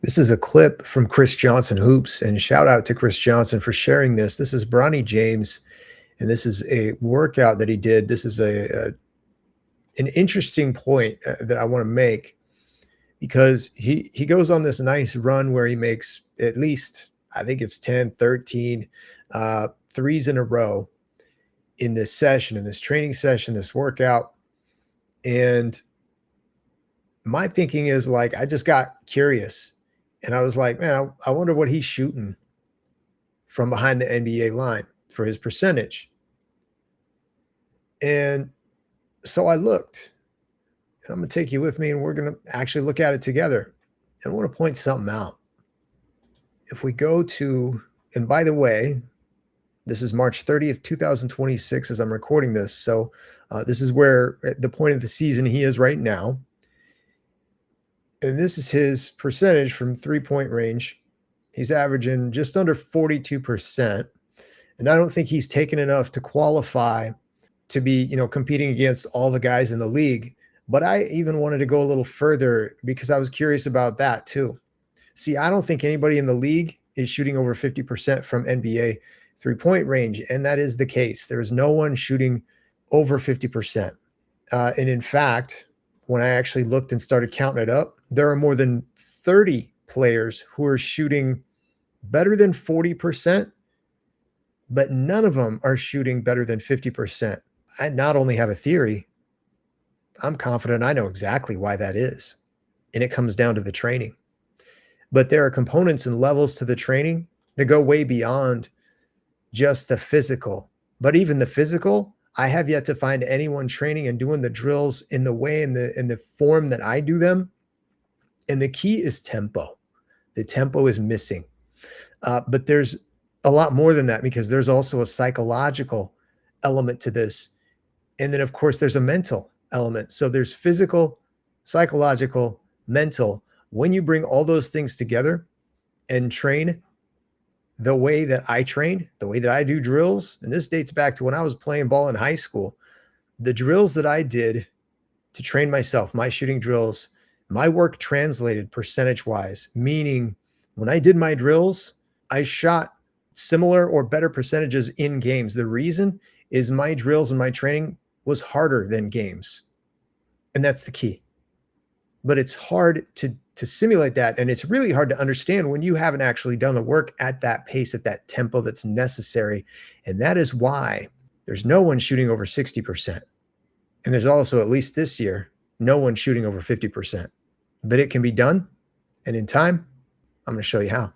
This is a clip from Chris Johnson Hoops, and shout out to Chris Johnson for sharing this. This is Bronny James, and this is a workout that he did. This is an interesting point that I want to make because he goes on this nice run where he makes at least, I think it's 10, 13 threes in a row in this session, in this training session, this workout. And my thinking is like, I just got curious and I was like, man, I wonder what he's shooting from behind the NBA line for his percentage. And so I looked, and I'm going to take you with me and we're going to actually look at it together. And I want to point something out. If we go to, and by the way, this is March 30th, 2026, as I'm recording this. So this is where at the point of the season he is right now. And this is his percentage from 3-point range. He's averaging just under 42%. And I don't think he's taken enough to qualify to be, competing against all the guys in the league. But I even wanted to go a little further because I was curious about that too. See, I don't think anybody in the league is shooting over 50% from NBA 3-point range. And that is the case. There's no one shooting over 50%. And in fact, when I actually looked and started counting it up, there are more than 30 players who are shooting better than 40%, but none of them are shooting better than 50%. I not only have a theory, I'm confident I know exactly why that is. And it comes down to the training. But there are components and levels to the training that go way beyond just the physical. But even the physical, I have yet to find anyone training and doing the drills in the way, in the form that I do them. And the key is tempo. The tempo is missing. But there's a lot more than that because there's also a psychological element to this. And then, of course, there's a mental element. So there's physical, psychological, mental. When you bring all those things together and train the way that I train, the way that I do drills, and this dates back to when I was playing ball in high school, the drills that I did to train myself, my shooting drills, my work translated percentage-wise, meaning when I did my drills, I shot similar or better percentages in games. The reason is my drills and my training was harder than games. And that's the key. But it's hard to simulate that. And it's really hard to understand when you haven't actually done the work at that pace, at that tempo that's necessary. And that is why there's no one shooting over 60%. And there's also, at least this year, no one shooting over 50%. But it can be done. And in time, I'm going to show you how.